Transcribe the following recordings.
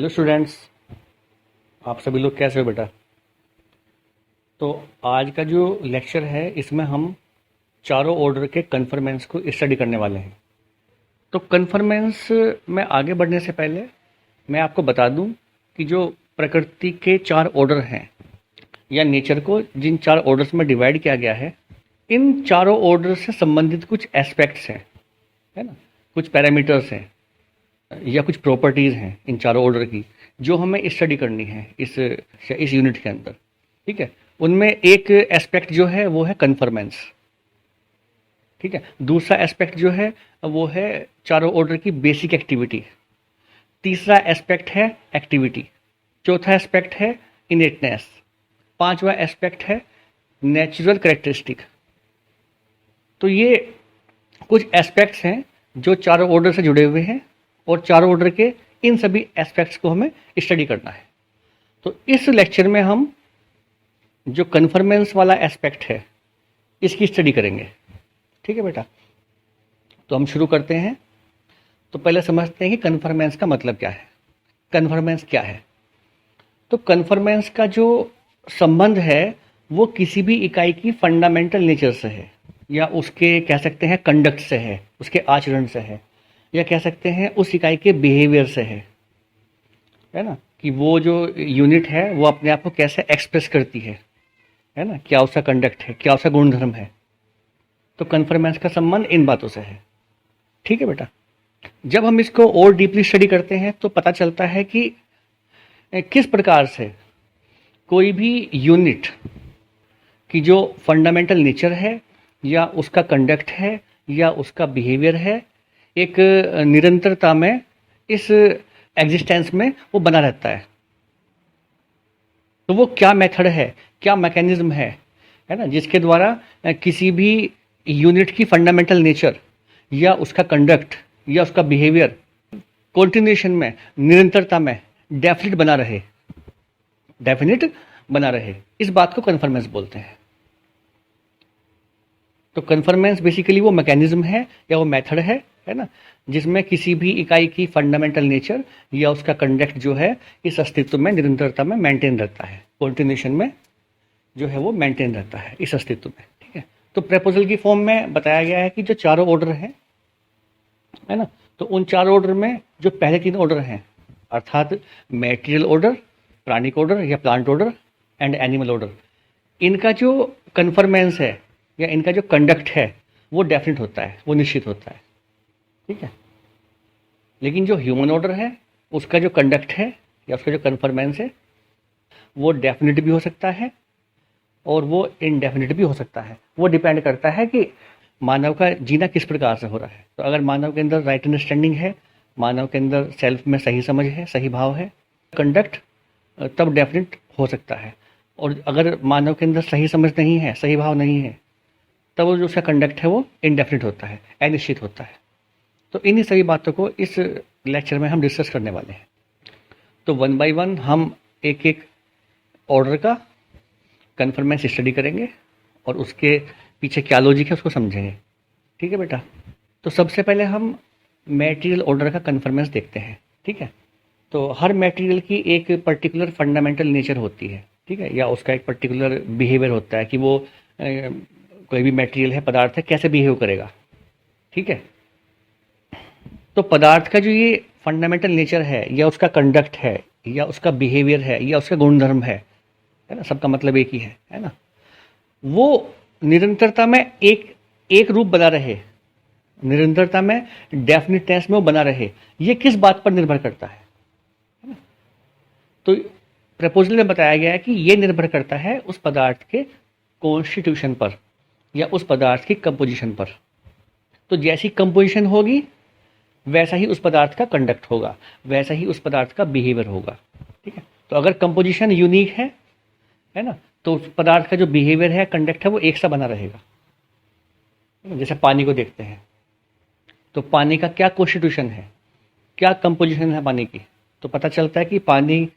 Hello students, आप सभी लोग कैसे हो बेटा। तो आज का जो लेक्चर है इसमें हम चारों ऑर्डर के कन्फर्मेंस को स्टडी करने वाले हैं। तो कन्फर्मेंस में आगे बढ़ने से पहले मैं आपको बता दूं कि जो प्रकृति के चार ऑर्डर हैं या नेचर को जिन चार ऑर्डर्स में डिवाइड किया गया है, इन चारों ऑर्डर से संबंधित कुछ एस्पेक्ट्स हैं, है ना, कुछ पैरामीटर्स हैं या कुछ प्रॉपर्टीज़ हैं इन चारों ऑर्डर की जो हमें स्टडी करनी है इस यूनिट के अंदर। ठीक है, उनमें एक एस्पेक्ट जो है वो है कन्फर्मेंस। ठीक है, दूसरा एस्पेक्ट जो है वो है चारों ऑर्डर की बेसिक एक्टिविटी। तीसरा एस्पेक्ट है एक्टिविटी। चौथा एस्पेक्ट है इनेटनेस। पांचवा एस्पेक्ट है नेचुरल करेक्टरिस्टिक। तो ये कुछ एस्पेक्ट्स हैं जो चारों ऑर्डर से जुड़े हुए हैं और चारों ऑर्डर के इन सभी एस्पेक्ट्स को हमें स्टडी करना है। तो इस लेक्चर में हम जो कन्फर्मेंस वाला एस्पेक्ट है इसकी स्टडी करेंगे। ठीक है बेटा, तो हम शुरू करते हैं। तो पहले समझते हैं कि कन्फर्मेंस का मतलब क्या है। कन्फर्मेंस क्या है? तो कन्फर्मेंस का जो संबंध है वो किसी भी इकाई की फंडामेंटल नेचर से है, या उसके कह सकते हैं कंडक्ट से है, उसके आचरण से है, या कह सकते हैं उस इकाई के बिहेवियर से है ना, कि वो जो यूनिट है वो अपने आप को कैसे एक्सप्रेस करती है ना, क्या उसका कंडक्ट है, क्या उसका गुणधर्म है। तो कन्फर्मेंस का संबंध इन बातों से है। ठीक है बेटा, जब हम इसको और डीपली स्टडी करते हैं तो पता चलता है कि किस प्रकार से कोई भी यूनिट की जो फंडामेंटल नेचर है या उसका कंडक्ट है या उसका बिहेवियर है, एक निरंतरता में इस एग्जिस्टेंस में वो बना रहता है। तो वो क्या मेथड है, क्या मैकेनिज्म है ना, जिसके द्वारा किसी भी यूनिट की फंडामेंटल नेचर या उसका कंडक्ट या उसका बिहेवियर कॉन्टिन्यूएशन में, निरंतरता में डेफिनिट बना रहे, इस बात को कन्फर्मेंस बोलते हैं। तो कन्फर्मेंस बेसिकली वो मैकेनिज्म है या वो मेथड है ना, जिसमें किसी भी इकाई की फंडामेंटल नेचर या उसका कंडक्ट जो है इस अस्तित्व में, निरंतरता में मेंटेन रहता है, कॉन्टिन्यूएशन में जो है वो मेंटेन रहता है इस अस्तित्व में। ठीक है, तो प्रपोजल की फॉर्म में बताया गया है कि जो चारों ऑर्डर हैं, है ना, तो उन चारों ऑर्डर में जो पहले तीन ऑर्डर हैं, अर्थात मैटेरियल ऑर्डर, प्राणिक ऑर्डर या plant order and animal order, इनका जो कन्फर्मेंस है या इनका जो कंडक्ट है वो डेफिनेट होता है, वो निश्चित होता है। ठीक है, लेकिन जो ह्यूमन ऑर्डर है उसका जो कंडक्ट है या उसका जो कन्फर्मेंस है वो डेफिनेट भी हो सकता है और वो इनडेफिनेट भी हो सकता है। वो डिपेंड करता है कि मानव का जीना किस प्रकार से हो रहा है। तो अगर मानव के अंदर राइट अंडरस्टैंडिंग है, मानव के अंदर सेल्फ में सही समझ है, सही भाव है, कंडक्ट तब डेफिनेट हो सकता है। और अगर मानव के अंदर सही समझ नहीं है, सही भाव नहीं है, तब वो जो उसका कंडक्ट है वो इनडेफिनेट होता है, अनिश्चित होता है। तो इन्हीं सभी बातों को इस लेक्चर में हम डिस्कस करने वाले हैं। तो वन बाय वन हम एक एक ऑर्डर का कन्फर्मेंस स्टडी करेंगे और उसके पीछे क्या लॉजिक है उसको समझेंगे। ठीक है बेटा, तो सबसे पहले हम मैटेरियल ऑर्डर का कन्फर्मेंस देखते हैं। ठीक है, तो हर मैटेरियल की एक पर्टिकुलर फंडामेंटल नेचर होती है। ठीक है, या उसका एक पर्टिकुलर बिहेवियर होता है कि वो कोई भी मैटेरियल है, पदार्थ है, कैसे बिहेव करेगा। ठीक है, तो पदार्थ का जो ये फंडामेंटल नेचर है या उसका कंडक्ट है या उसका बिहेवियर है या उसका गुणधर्म है ना, सबका मतलब एक ही है ना, वो निरंतरता में एक रूप बना रहे, निरंतरता में डेफिनेटनेस में वो बना रहे, ये किस बात पर निर्भर करता है ना? तो प्रपोजल में बताया गया है कि ये निर्भर करता है उस पदार्थ के कॉन्स्टिट्यूशन पर या उस पदार्थ की कंपोजिशन पर। तो जैसी कंपोजिशन होगी वैसा ही उस पदार्थ का कंडक्ट होगा, वैसा ही उस पदार्थ का बिहेवियर होगा। ठीक है, तो अगर कंपोजिशन यूनिक है ना, तो उस पदार्थ का जो बिहेवियर है, कंडक्ट है, वो एक सा बना रहेगा। जैसे पानी को देखते हैं, तो पानी का क्या कॉन्स्टिट्यूशन है, क्या कंपोजिशन है पानी की, तो पता चलता है कि पानी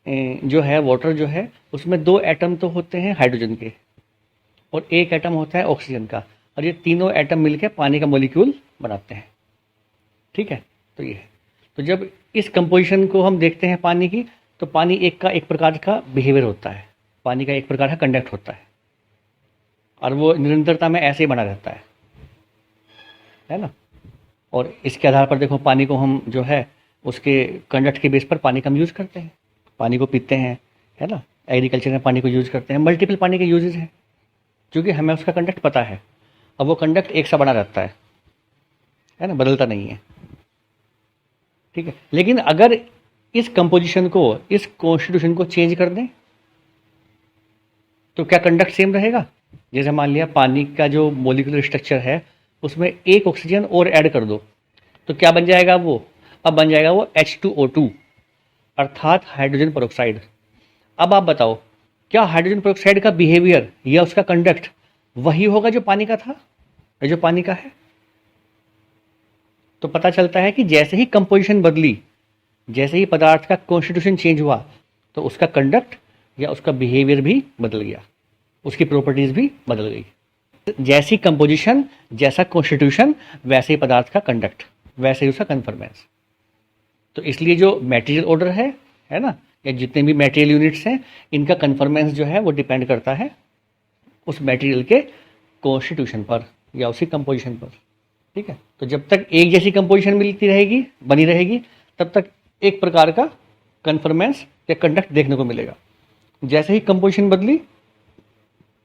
जो है, वाटर जो है, उसमें दो एटम तो होते हैं हाइड्रोजन के और एक एटम होता है ऑक्सीजन का, और ये तीनों एटम मिलकर पानी का मॉलिक्यूल बनाते हैं। ठीक है, तो ये है। तो जब इस कंपोजिशन को हम देखते हैं पानी की, तो पानी एक प्रकार का बिहेवियर होता है, पानी का एक प्रकार का कंडक्ट होता है, और वो निरंतरता में ऐसे ही बना रहता है ना। और इसके आधार पर देखो, पानी को हम जो है उसके कंडक्ट के बेस पर पानी का हम यूज़ करते हैं, पानी को पीते हैं, है ना। एग्रीकल्चर में पानी को यूज़ करते हैं, मल्टीपल पानी के यूजेस हैं, क्योंकि हमें उसका कंडक्ट पता है। अब वो कंडक्ट एक सा बना रहता है ना, बदलता नहीं है, ठीक है। लेकिन अगर इस कंपोजिशन को, इस कॉन्स्टिट्यूशन को चेंज कर दें, तो क्या कंडक्ट सेम रहेगा? जैसे मान लिया पानी का जो मोलिकुलर स्ट्रक्चर है उसमें एक ऑक्सीजन और ऐड कर दो, तो क्या बन जाएगा वो? अब बन जाएगा वो H2O2, अर्थात हाइड्रोजन पेरोक्साइड। अब आप बताओ, क्या हाइड्रोजन पेरोक्साइड का बिहेवियर या उसका कंडक्ट वही होगा जो पानी का था, जो पानी का है? तो पता चलता है कि जैसे ही कंपोजिशन बदली, जैसे ही पदार्थ का कॉन्स्टिट्यूशन चेंज हुआ, तो उसका कंडक्ट या उसका बिहेवियर भी बदल गया, उसकी प्रॉपर्टीज भी बदल गई। जैसी कंपोजिशन, जैसा कॉन्स्टिट्यूशन, वैसे ही पदार्थ का कंडक्ट, वैसे ही उसका कन्फर्मेंस। तो इसलिए जो मटेरियल ऑर्डर है ना, या जितने भी मटेरियल यूनिट्स हैं, इनका कन्फर्मेंस जो है वो डिपेंड करता है उस मटेरियल के कॉन्स्टिट्यूशन पर या उसकी कंपोजिशन पर, ठीक है। तो जब तक एक जैसी कंपोजिशन मिलती रहेगी, बनी रहेगी, तब तक एक प्रकार का कन्फर्मेंस या कंडक्ट देखने को मिलेगा। जैसे ही कंपोजिशन बदली,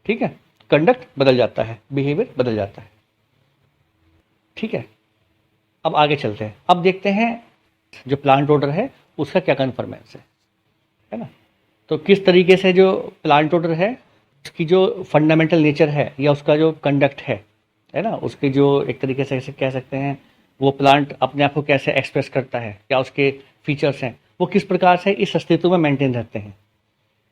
ठीक है, कंडक्ट बदल जाता है, बिहेवियर बदल जाता है, ठीक है। अब आगे चलते हैं, अब देखते हैं जो प्लांट ऑर्डर है उसका क्या कन्फर्मेंस है ना। तो किस तरीके से जो प्लांट ऑर्डर है उसकी जो फंडामेंटल नेचर है या उसका जो कंडक्ट है ना, उसके जो एक तरीके से कह सकते हैं वो प्लांट अपने आप को कैसे एक्सप्रेस करता है, क्या उसके फीचर्स हैं, वो किस प्रकार से इस अस्तित्व में मेंटेन रहते हैं,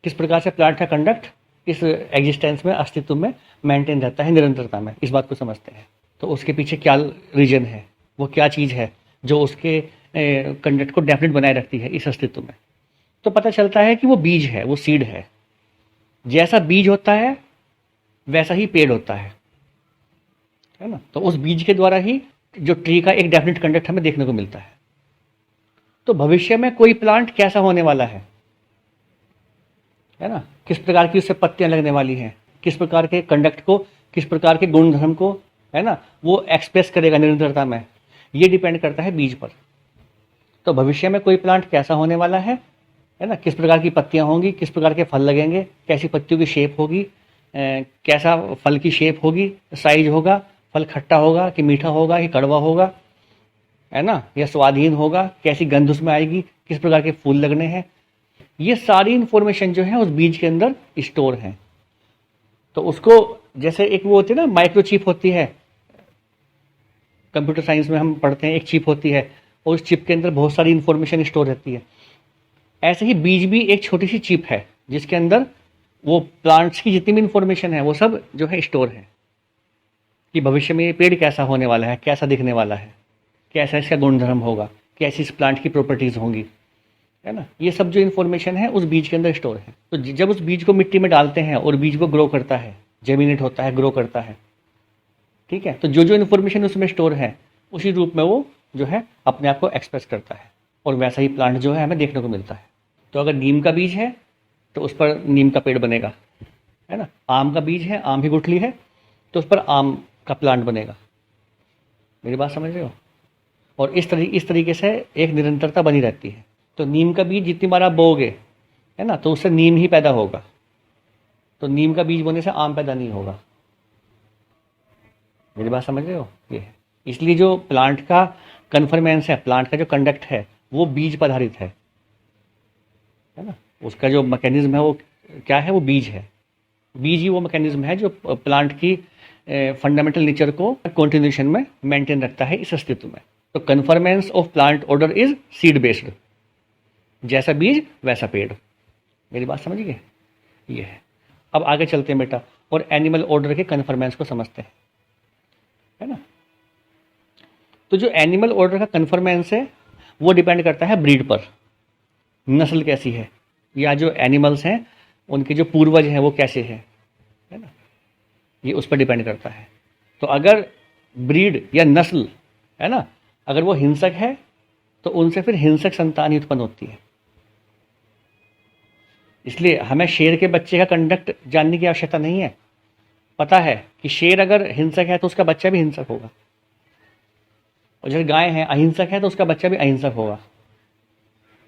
किस प्रकार से प्लांट का कंडक्ट इस एग्जिस्टेंस में, अस्तित्व में मेंटेन रहता है, निरंतरता में, इस बात को समझते हैं। तो उसके पीछे क्या रीजन है, वो क्या चीज़ है जो उसके कंडक्ट को डेफिनेट बनाए रखती है इस अस्तित्व में। तो पता चलता है कि वो बीज है, वो सीड है। जैसा बीज होता है वैसा ही पेड़ होता है ना। तो उस बीज के द्वारा ही जो ट्री का एक डेफिनेट कंडक्ट हमें देखने को मिलता है। तो भविष्य में कोई प्लांट कैसा होने वाला है ना, किस प्रकार की उससे पत्तियां लगने वाली हैं, किस प्रकार के कंडक्ट को, किस प्रकार के गुणधर्म को, है ना, वो एक्सप्रेस करेगा निरंतरता में, ये डिपेंड करता है बीज पर। तो भविष्य में कोई प्लांट कैसा होने वाला है ना, किस प्रकार की पत्तियां होंगी, किस प्रकार के फल लगेंगे, कैसी पत्तियों की शेप होगी, कैसा फल की शेप होगी, साइज होगा, फल खट्टा होगा कि मीठा होगा कि कड़वा होगा, है ना, या स्वादहीन होगा, कैसी गंध उसमें आएगी, किस प्रकार के फूल लगने हैं, ये सारी इंफॉर्मेशन जो है उस बीज के अंदर स्टोर है। तो उसको जैसे एक वो होती है ना, माइक्रोचिप होती है, कंप्यूटर साइंस में हम पढ़ते हैं, एक चिप होती है और उस चिप के अंदर बहुत सारी इंफॉर्मेशन स्टोर रहती है। ऐसे ही बीज भी एक छोटी सी चिप है जिसके अंदर वो प्लांट्स की जितनी भी इंफॉर्मेशन है वो सब जो है स्टोर है, कि भविष्य में ये पेड़ कैसा होने वाला है, कैसा दिखने वाला है, कैसा इसका गुणधर्म होगा, कैसी इस प्लांट की प्रॉपर्टीज होंगी, है ना। ये सब जो इन्फॉर्मेशन है उस बीज के अंदर स्टोर है। तो जब उस बीज को मिट्टी में डालते हैं और बीज को ग्रो करता है, जेमिनेट होता है, ग्रो करता है, ठीक है, तो जो जो इन्फॉर्मेशन उसमें स्टोर है उसी रूप में वो जो है अपने आप को एक्सप्रेस करता है, और वैसा ही प्लांट जो है हमें देखने को मिलता है। तो अगर नीम का बीज है तो उस पर नीम का पेड़ बनेगा, है ना। आम का बीज है, आम की गुठली है, तो उस पर आम का प्लांट बनेगा। मेरी बात समझ रहे हो? और इस तरीके से एक निरंतरता बनी रहती है। तो नीम का बीज जितनी बार आप बोओगे, है ना, तो उससे नीम ही पैदा होगा। तो नीम का बीज बोने से आम पैदा नहीं होगा। मेरी बात समझ रहे हो? ये है। इसलिए जो प्लांट का कन्फर्मेंस है, प्लांट का जो कंडक्ट है, वो बीज पर आधारित है ना। उसका जो मैकेनिज्म है वो क्या है? वो बीज है। बीज ही वो मैकेनिज्म है जो प्लांट की फंडामेंटल नेचर को कॉन्टिन्यूशन में मेंटेन रखता है इस अस्तित्व में। तो conformance of plant order is seed based, जैसा बीज वैसा पेड़। मेरी बात समझ गए? ये है। अब आगे चलते हैं बेटा, और एनिमल ऑर्डर के कन्फर्मेंस को समझते हैं, है ना। तो जो एनिमल ऑर्डर का कन्फर्मेंस है वो डिपेंड करता है ब्रीड पर, नस्ल कैसी है, या जो एनिमल्स हैं उनके जो पूर्वज हैं वो कैसे हैं, है ना, ये उस पर डिपेंड करता है। तो अगर ब्रीड या नस्ल, है ना, अगर वो हिंसक है तो उनसे फिर हिंसक संतान ही उत्पन्न होती है। इसलिए हमें शेर के बच्चे का कंडक्ट जानने की आवश्यकता नहीं है। पता है कि शेर अगर हिंसक है तो उसका बच्चा भी हिंसक होगा, और जैसे गाय है अहिंसक है तो उसका बच्चा भी अहिंसक होगा।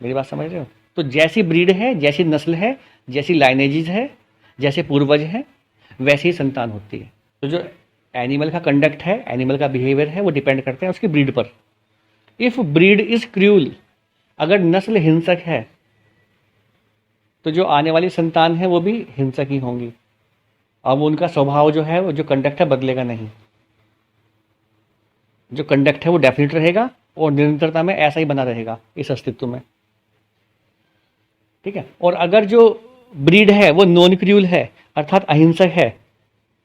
मेरी बात समझ रहे हो? तो जैसी ब्रीड है, जैसी नस्ल है, जैसी लाइनेजेस है, जैसे पूर्वज हैं, वैसी ही संतान होती है। तो जो एनिमल का कंडक्ट है, एनिमल का बिहेवियर है, वो डिपेंड करते हैं उसकी ब्रीड पर। इफ ब्रीड इज क्रूअल, अगर नस्ल हिंसक है तो जो आने वाली संतान है वो भी हिंसक ही होंगी। अब उनका स्वभाव जो है, वो जो कंडक्ट है बदलेगा नहीं। जो कंडक्ट है वो डेफिनेट रहेगा और निरंतरता में ऐसा ही बना रहेगा इस अस्तित्व में। ठीक है। और अगर जो ब्रीड है वो नॉन क्रूअल है, अर्थात अहिंसक है,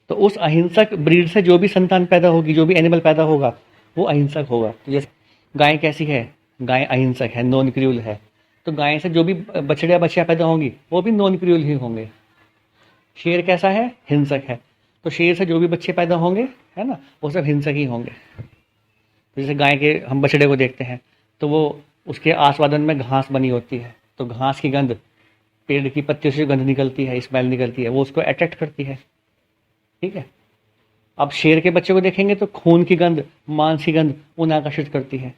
तो उस अहिंसक ब्रीड से जो भी संतान पैदा होगी, जो भी एनिमल पैदा होगा, वो अहिंसक होगा। तो जैसे गाय कैसी है? गाय अहिंसक है, नॉन क्रूअल है, तो गाय से जो भी बछड़े या बच्चियां पैदा होंगी वो भी नॉन क्रूअल ही होंगे। शेर कैसा है? हिंसक है, तो शेर से जो भी बच्चे पैदा होंगे, है ना, वो सब हिंसक ही होंगे। जैसे गाय के हम बछड़े को देखते हैं तो वो उसके आस्वादन में घास बनी होती है, तो घास की गंध, पेड़ की पत्तियों से गंध निकलती है, स्मेल निकलती है, वो उसको अट्रैक्ट करती है। ठीक है। अब शेर के बच्चे को देखेंगे तो खून की गंध, मांस की गंध उन्हें आकर्षित करती है।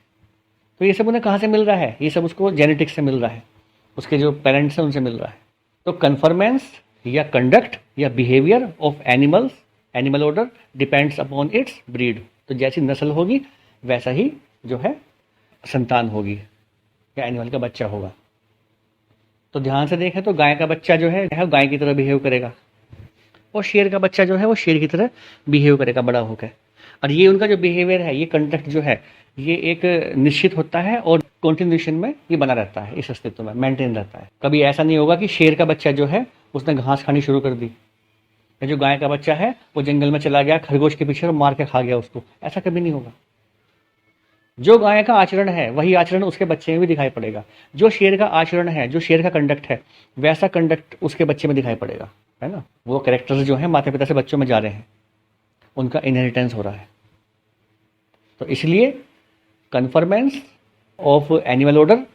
तो ये सब उन्हें कहाँ से मिल रहा है? ये सब उसको जेनेटिक्स से मिल रहा है, उसके जो पेरेंट्स हैं उनसे मिल रहा है। तो कन्फर्मेंस या कंडक्ट या behaviour of animals, animal order depends upon its breed. तो जैसी नस्ल होगी वैसा ही जो है संतान होगी या एनिमल का बच्चा होगा। तो ध्यान से देखें तो गाय का बच्चा जो है गाय की तरह बिहेव करेगा, और शेर का बच्चा जो है वो शेर की तरह बिहेव करेगा बड़ा होकर। और ये उनका जो बिहेवियर है, ये कंडक्ट जो है, ये एक निश्चित होता है और कॉन्टिन्यूशन में ये बना रहता है, इस अस्तित्व में मेंटेन रहता है। कभी ऐसा नहीं होगा कि शेर का बच्चा जो है उसने घास खानी शुरू कर दी, या जो गाय का बच्चा है वो जंगल में चला गया खरगोश के पीछे और मार के खा गया उसको। ऐसा कभी नहीं होगा। जो गाय का आचरण है वही आचरण उसके बच्चे में भी दिखाई पड़ेगा। जो शेर का आचरण है, जो शेर का कंडक्ट है, वैसा कंडक्ट उसके बच्चे में दिखाई पड़ेगा, है ना। वो कैरेक्टर्स जो हैं माता पिता से बच्चों में जा रहे हैं, उनका इनहेरिटेंस हो रहा है। तो इसलिए conformance of animal order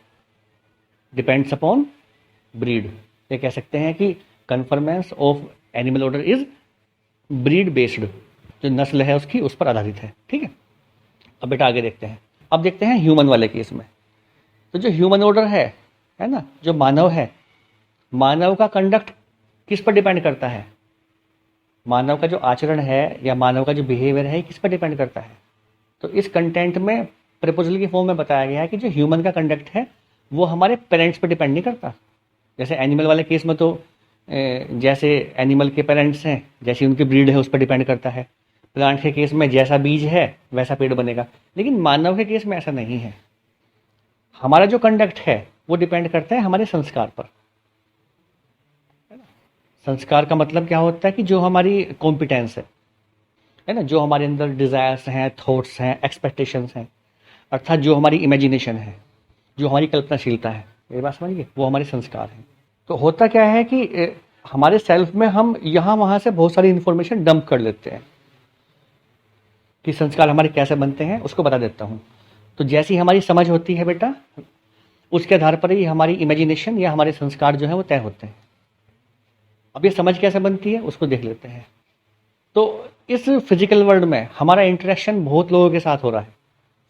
depends upon breed. ये कह सकते हैं कि conformance of animal order is breed based, जो नस्ल है उसकी उस पर आधारित है। ठीक है। अब बेटा आगे देखते हैं। अब देखते हैं ह्यूमन वाले केस में। तो जो ह्यूमन ऑर्डर है ना, जो मानव है, मानव का कंडक्ट किस पर डिपेंड करता है? मानव का जो आचरण है या मानव का जो बिहेवियर है किस पर डिपेंड करता है? तो इस कंटेंट में प्रपोजल की फॉर्म में बताया गया है कि जो ह्यूमन का कंडक्ट है वो हमारे पेरेंट्स पर डिपेंड नहीं करता। जैसे एनिमल वाले केस में तो जैसे एनिमल के पेरेंट्स हैं, जैसी उनकी ब्रीड है उस पर डिपेंड करता है। प्लांट के केस में जैसा बीज है वैसा पेड़ बनेगा। लेकिन मानव के केस में ऐसा नहीं है। हमारा जो कंडक्ट है वो डिपेंड करता है हमारे संस्कार पर। संस्कार का मतलब क्या होता है कि जो हमारी कॉम्पिटेंस है ना, जो हमारे अंदर डिज़ायर्स हैं, थॉट्स हैं, एक्सपेक्टेशंस हैं, अर्थात जो हमारी इमेजिनेशन है, जो हमारी कल्पनाशीलता है, ये बात समझिए, वो हमारे संस्कार हैं। तो होता क्या है कि हमारे सेल्फ में हम यहाँ वहाँ से बहुत सारी इन्फॉर्मेशन डंप कर लेते हैं कि संस्कार हमारे कैसे बनते हैं। उसको बता देता हूँ। तो जैसी हमारी समझ होती है बेटा, उसके आधार पर ही हमारी इमेजिनेशन या हमारे संस्कार जो है वो तय होते हैं। अब ये समझ कैसे बनती है उसको देख लेते हैं। तो इस फिजिकल वर्ल्ड में हमारा इंटरेक्शन बहुत लोगों के साथ हो रहा है।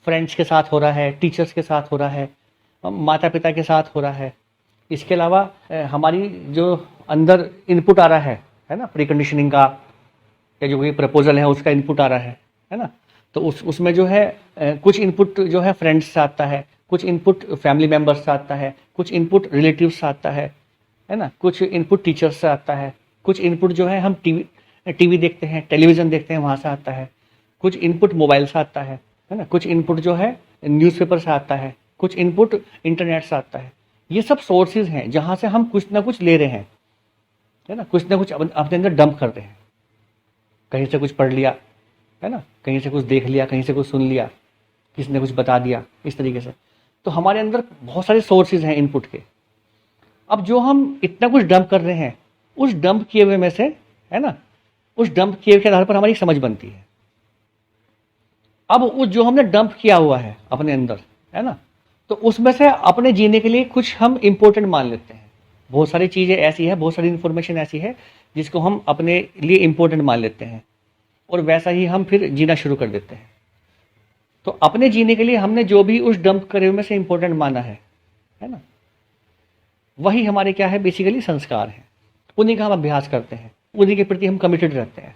फ्रेंड्स के साथ हो रहा है, टीचर्स के साथ हो रहा है, माता पिता के साथ हो रहा है। इसके अलावा हमारी जो अंदर इनपुट आ रहा है ना, प्री कंडीशनिंग का या जो कोई प्रपोजल है उसका इनपुट आ रहा है ना। तो उसमें जो है कुछ इनपुट जो है फ्रेंड्स से आता है, कुछ इनपुट फैमिली मेम्बर्स से आता है, कुछ इनपुट रिलेटिव्स से आता है ना, कुछ इनपुट टीचर्स से आता है, कुछ इनपुट जो है हम टीवी देखते हैं, टेलीविज़न देखते हैं, वहाँ से आता है, कुछ इनपुट मोबाइल से आता है ना, कुछ इनपुट जो है न्यूज़पेपर से आता है, कुछ इनपुट इंटरनेट से आता है। ये सब सोर्सेज हैं जहाँ से हम कुछ ना कुछ ले रहे हैं, है ना, कुछ ना कुछ अपने अंदर डंप कर रहे हैं। कहीं से कुछ पढ़ लिया, है ना, कहीं से कुछ देख लिया, कहीं से कुछ सुन लिया, किसी ने कुछ बता दिया, इस तरीके से। तो हमारे अंदर बहुत सारे सोर्सेज हैं इनपुट के। अब जो हम इतना कुछ डंप कर रहे हैं, उस डंप किए हुए में से, है ना, उस डंप किए के आधार पर हमारी समझ बनती है। अब उस जो हमने डंप किया हुआ है अपने अंदर, है ना, तो उसमें से अपने जीने के लिए कुछ हम इम्पोर्टेंट मान लेते हैं। बहुत सारी चीज़ें ऐसी है, बहुत सारी इन्फॉर्मेशन ऐसी है जिसको हम अपने लिए इम्पोर्टेंट मान लेते हैं और वैसा ही हम फिर जीना शुरू कर देते हैं। तो अपने जीने के लिए हमने जो भी उस डंप करे हुए में से इम्पोर्टेंट माना है ना, वही हमारे क्या है, बेसिकली संस्कार है। उन्हीं का हम अभ्यास करते हैं, उन्हीं के प्रति हम कमिटेड रहते हैं,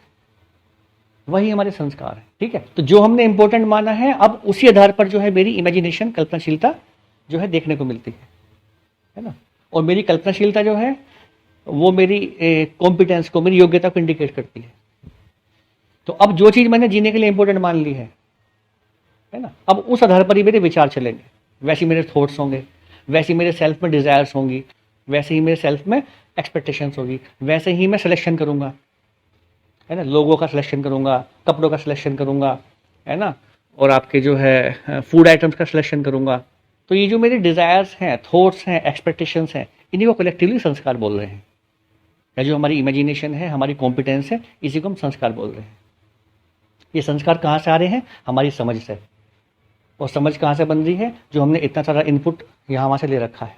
वही हमारे संस्कार है। ठीक है, तो जो हमने इंपॉर्टेंट माना है, अब उसी आधार पर जो है मेरी इमेजिनेशन, कल्पनाशीलता जो है देखने को मिलती है ना। और मेरी कल्पनाशीलता जो है वो मेरी कॉम्पिटेंस को, मेरी योग्यता को इंडिकेट करती है। तो अब जो चीज मैंने जीने के लिए इंपॉर्टेंट मान ली है ना, अब उस आधार पर ही मेरे विचार चलेंगे, वैसे मेरे थॉट्स होंगे, वैसे मेरे सेल्फ में डिजायर्स होंगी, वैसे ही मेरे सेल्फ में एक्सपेक्टेशंस होगी, वैसे ही मैं सिलेक्शन करूंगा, है ना, लोगों का सिलेक्शन करूंगा, कपड़ों का सिलेक्शन करूंगा, है ना, और आपके जो है फूड आइटम्स का सिलेक्शन करूंगा। तो ये जो मेरे डिजायर्स हैं, थॉट्स हैं, एक्सपेक्टेशंस हैं, इन्हीं को कलेक्टिवली संस्कार बोल रहे हैं, या जो हमारी इमेजिनेशन है, हमारी कॉम्पिटेंस है, इसी को हम संस्कार बोल रहे हैं। ये संस्कार कहाँ से आ रहे हैं? हमारी समझ से। और समझ कहाँ से बन रही है? जो हमने इतना सारा इनपुट यहाँ वहाँ से ले रखा है,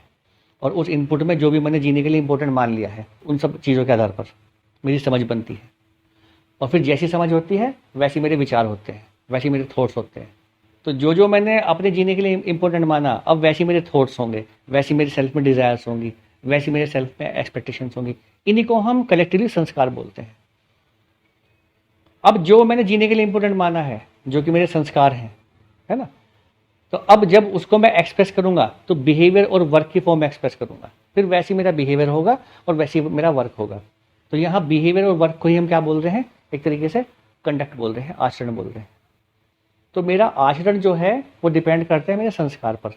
और उस इनपुट में जो भी मैंने जीने के लिए इंपॉर्टेंट मान लिया है, उन सब चीज़ों के आधार पर मेरी समझ बनती है। और फिर जैसी समझ होती है वैसे मेरे विचार होते हैं, वैसे मेरे थॉट्स होते हैं। तो जो जो मैंने अपने जीने के लिए इंपॉर्टेंट माना, अब वैसे मेरे थॉट्स होंगे, वैसी मेरे सेल्फ में डिज़ायर्स होंगी, वैसी मेरे सेल्फ में एक्सपेक्टेशंस होंगी। इन्हीं को हम कलेक्टिवली संस्कार बोलते हैं। अब जो मैंने जीने के लिए इंपॉर्टेंट माना है, जो कि मेरे संस्कार हैं, है ना, तो अब जब उसको मैं एक्सप्रेस करूंगा तो बिहेवियर और वर्क की फॉर्म में एक्सप्रेस करूंगा, फिर वैसी मेरा बिहेवियर होगा और वैसी मेरा वर्क होगा। तो यहाँ बिहेवियर और वर्क को ही हम क्या बोल रहे हैं? एक तरीके से कंडक्ट बोल रहे हैं, आचरण बोल रहे हैं। तो मेरा आचरण जो है वो डिपेंड करता है मेरे संस्कार पर।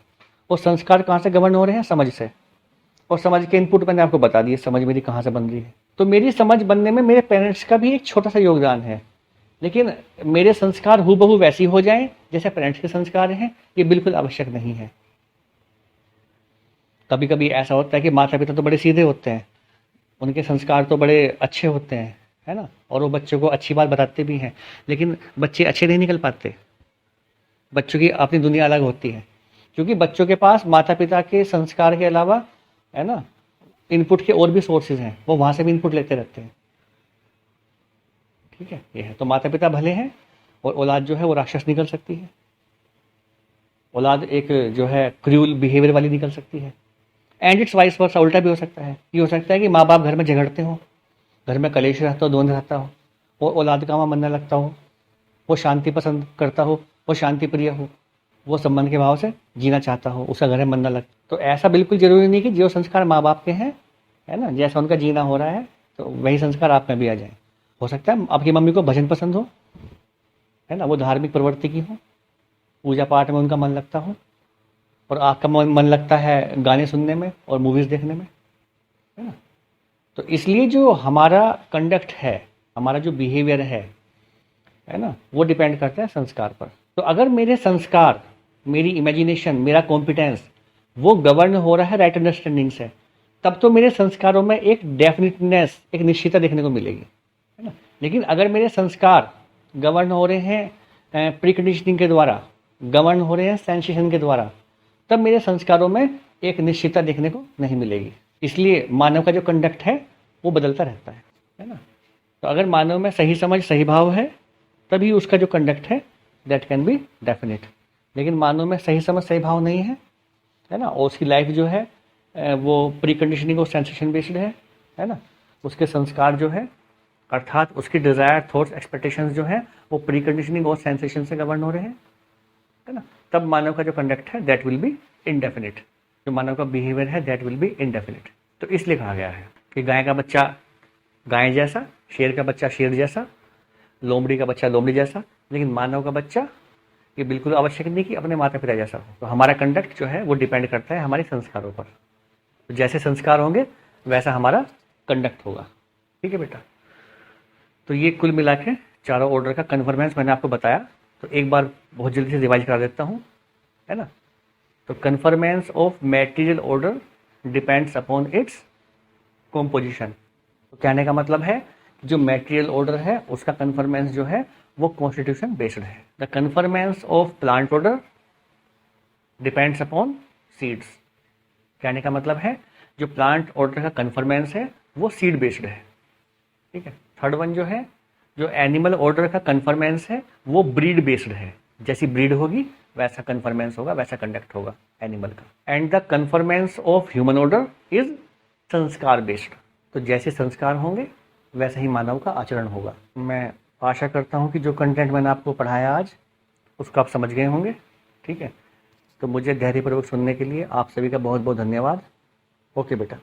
और संस्कार कहाँ से गवर्न हो रहे हैं? समझ से। और समझ के इनपुट मैंने आपको बता दिए, समझ मेरी कहाँ से बन रही है। तो मेरी समझ बनने में मेरे पेरेंट्स का भी एक छोटा सा योगदान है, लेकिन मेरे संस्कार हूबहू वैसी हो जाएं जैसे पेरेंट्स के संस्कार हैं, ये बिल्कुल आवश्यक नहीं है। कभी कभी ऐसा होता है कि माता पिता तो बड़े सीधे होते हैं, उनके संस्कार तो बड़े अच्छे होते हैं, है ना, और वो बच्चों को अच्छी बात बताते भी हैं, लेकिन बच्चे अच्छे नहीं निकल पाते। बच्चों की अपनी दुनिया अलग होती है, क्योंकि बच्चों के पास माता पिता के संस्कार के अलावा, है ना, इनपुट के और भी सोर्सेज हैं, वो वहाँ से भी इनपुट लेते रहते हैं। ठीक है, ये है। तो माता पिता भले हैं और औलाद जो है वो राक्षस निकल सकती है, औलाद एक जो है क्रूअल बिहेवियर वाली निकल सकती है। एंड इट्स वाइस वर्सा, उल्टा भी हो सकता है। ये हो सकता है कि माँ बाप घर में झगड़ते हो, घर में कलेश रहता हो, द्वंद्व रहता हो, और औलाद का वहाँ मन न लगता हो, वो शांति पसंद करता हो, वो शांति प्रिय हो, वो संबंध के भाव से जीना चाहता हो, उसका घर में मन न लग। तो ऐसा बिल्कुल जरूरी नहीं कि जो संस्कार माँ बाप के हैं, है ना, जैसा उनका जीना हो रहा है तो वही संस्कार आप में भी आ जाए। हो सकता है आपकी मम्मी को भजन पसंद हो, है ना, वो धार्मिक प्रवृत्ति की हो, पूजा पाठ में उनका मन लगता हो, और आपका मन लगता है गाने सुनने में और मूवीज़ देखने में, है ना। तो इसलिए जो हमारा कंडक्ट है, हमारा जो बिहेवियर है ना, वो डिपेंड करता है संस्कार पर। तो अगर मेरे संस्कार, मेरी इमेजिनेशन, मेरा कॉम्पिटेंस वो गवर्न हो रहा है राइट अंडरस्टैंडिंग से, तब तो मेरे संस्कारों में एक डेफिनेटनेस, एक निश्चितता देखने को मिलेगी, है ना। लेकिन अगर मेरे संस्कार गवर्न हो रहे हैं प्रीकंडीशनिंग के द्वारा, गवर्न हो रहे हैं सेंसेशन के द्वारा, तब मेरे संस्कारों में एक निश्चितता देखने को नहीं मिलेगी। इसलिए मानव का जो कंडक्ट है वो बदलता रहता है ना। तो अगर मानव में सही समझ, सही भाव है, तभी उसका जो कंडक्ट है दैट कैन बी डेफिनेट। लेकिन मानव में सही समझ, सही भाव नहीं है ना, और उसकी लाइफ जो है वो प्रीकंडीशनिंग और सेंसेशन बेस्ड है ना। उसके संस्कार जो है, अर्थात उसकी डिज़ायर, थॉट्स, एक्सपेक्टेशंस जो है वो प्रीकंडीशनिंग और सेंसेशन से गवर्न हो रहे हैं, है ना। तब मानव का जो कंडक्ट है दैट विल बी इनडेफिनिट। जो मानव का बिहेवियर है दैट विल बी इनडेफिनिट। तो इसलिए कहा गया है कि गाय का बच्चा गाय जैसा, शेर का बच्चा शेर जैसा, लोमड़ी का बच्चा लोमड़ी जैसा, लेकिन मानव का बच्चा ये बिल्कुल आवश्यक नहीं कि अपने माता पिता जैसा हो। तो हमारा कंडक्ट जो है वो डिपेंड करता है हमारे संस्कारों पर। तो जैसे संस्कार होंगे वैसा हमारा कंडक्ट होगा। ठीक है बेटा। तो ये कुल मिला के चारों ऑर्डर का कन्फर्मेंस मैंने आपको बताया। तो एक बार बहुत जल्दी से रिवाइज करा देता हूँ, है ना। तो conformance of material order depends upon its composition. तो कहने का मतलब है कि जो मैटेरियल ऑर्डर है उसका कन्फर्मेंस जो है वो कॉन्स्टिट्यूशन बेस्ड है। The conformance of plant order depends upon seeds. कहने का मतलब है जो प्लांट ऑर्डर का कन्फर्मेंस है वो सीड बेस्ड है, ठीक है। थर्ड वन जो है, जो एनिमल ऑर्डर का कन्फर्मेंस है वो ब्रीड बेस्ड है। जैसी ब्रीड होगी वैसा कन्फर्मेंस होगा, वैसा कंडक्ट होगा एनिमल का। And the conformance of human order is संस्कार बेस्ड। तो जैसे संस्कार होंगे वैसा ही मानव का आचरण होगा। मैं आशा करता हूँ कि जो कंटेंट मैंने आपको पढ़ाया आज उसको आप समझ गए होंगे, ठीक है। तो मुझे धैर्यपूर्वक सुनने के लिए आप सभी का बहुत बहुत धन्यवाद। ओके बेटा।